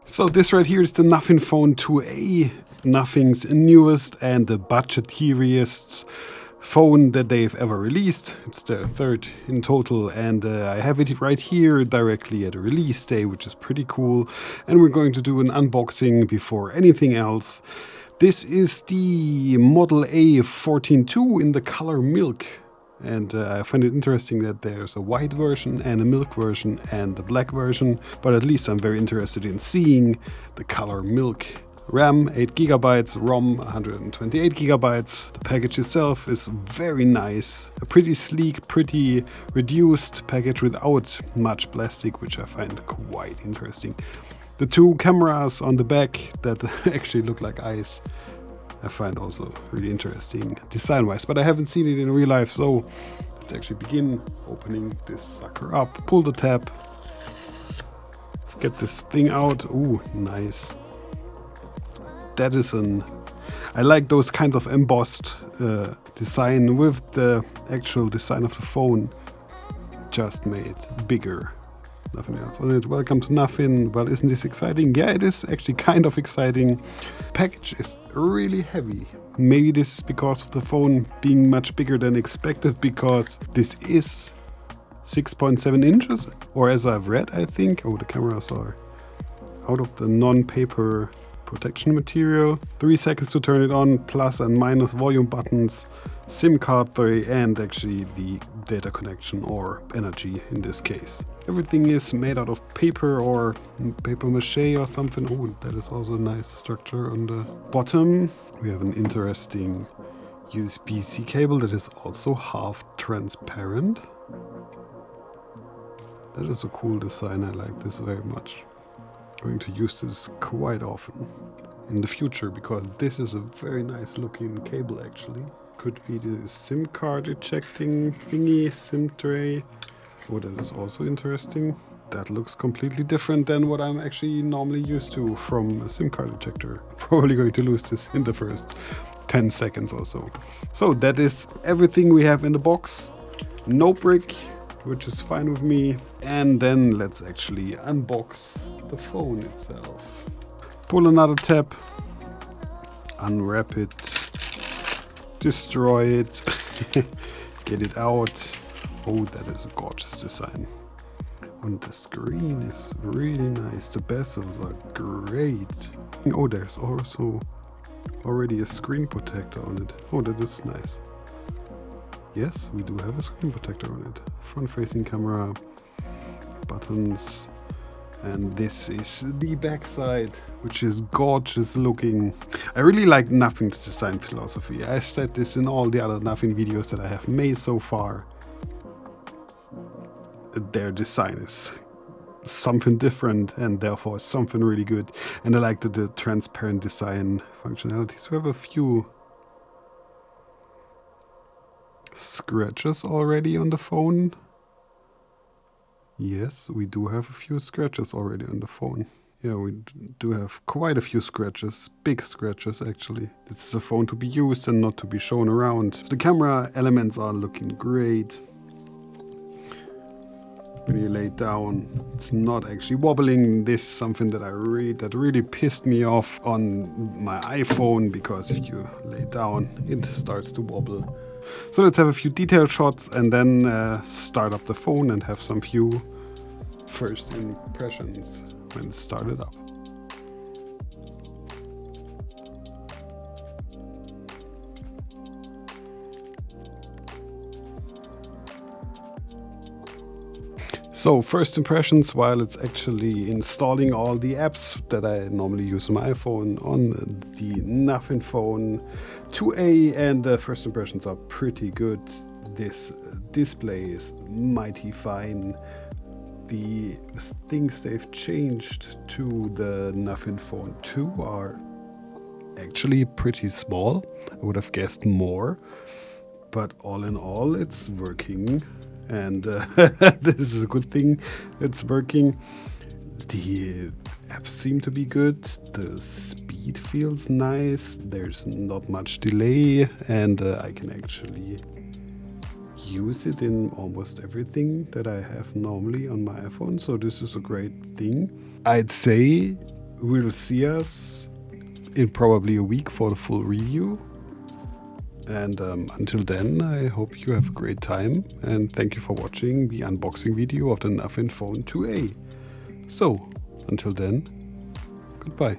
So this right here is the Nothing Phone 2A, Nothing's newest and the budgetiest phone that they've ever released. It's their third in total, and I have it right here directly at a release day, which is pretty cool. And we're going to do an unboxing before anything else. This is the Model A 14.2 in the color milk. And I find it interesting that there's a white version and a milk version and a black version, but at least I'm very interested in seeing the color milk. RAM 8 GB, ROM 128 GB. The package itself is very nice, a pretty sleek, pretty reduced package without much plastic, which I find quite interesting. The two cameras on the back that actually look like eyes, I find also really interesting design-wise, but I haven't seen it in real life, so let's actually begin opening this sucker up. Pull the tab, get this thing out. Ooh, nice. That is I like those kinds of embossed design with the actual design of the phone just made bigger. Nothing else on it. Welcome to nothing. Well, isn't this exciting? Yeah, it is actually kind of exciting. Package is really heavy. Maybe this is because of the phone being much bigger than expected, because this is 6.7 inches, or as I've read, I think. Oh, the cameras are out of the non-paper protection material. 3 seconds to turn it on, plus and minus volume buttons, SIM card tray, and actually the data connection or energy in this case. Everything is made out of paper or paper mache or something. Oh, that is also a nice structure on the bottom. We have an interesting USB-C cable that is also half transparent. That is a cool design. I like this very much. Going to use this quite often in the future, because this is a very nice looking cable actually. Could be the SIM card ejecting thingy, SIM tray. Oh, that is also interesting. That looks completely different than what I'm actually normally used to from a SIM card ejector. Probably going to lose this in the first 10 seconds or so. So that is everything we have in the box. No brick, which is fine with me. And then let's actually unbox the phone itself. Pull another tab, unwrap it, destroy it, get it out. Oh, that is a gorgeous design. And the screen is really nice. The bezels are great. Oh, there's also already a screen protector on it. Oh, that is nice. Yes, we do have a screen protector on it. Front-facing camera, buttons, and this is the back side, which is gorgeous looking. I really like Nothing's design philosophy. I said this in all the other Nothing videos that I have made so far. Their design is something different and therefore something really good. And I like the transparent design functionalities. We have a few scratches already on the phone. Yes, we do have a few scratches already on the phone. Yeah, we do have quite a few scratches, big scratches actually. This is a phone to be used and not to be shown around. The camera elements are looking great. When you lay it down, it's not actually wobbling. This is something that that really pissed me off on my iPhone, because if you lay it down, it starts to wobble. So let's have a few detail shots and then start up the phone and have some few first impressions when it's started up. So first impressions while it's actually installing all the apps that I normally use on my iPhone on the Nothing Phone 2A, and the first impressions are pretty good. This display is mighty fine. The things they've changed to the Nothing Phone 2 are actually pretty small. I would have guessed more, but all in all it's working. And this is a good thing, it's working. The apps seem to be good, the speed feels nice, there's not much delay, and I can actually use it in almost everything that I have normally on my iPhone, so this is a great thing. I'd say will see us in probably a week for the full review. And until then, I hope you have a great time, and thank you for watching the unboxing video of the Nothing Phone 2A. So, until then, goodbye.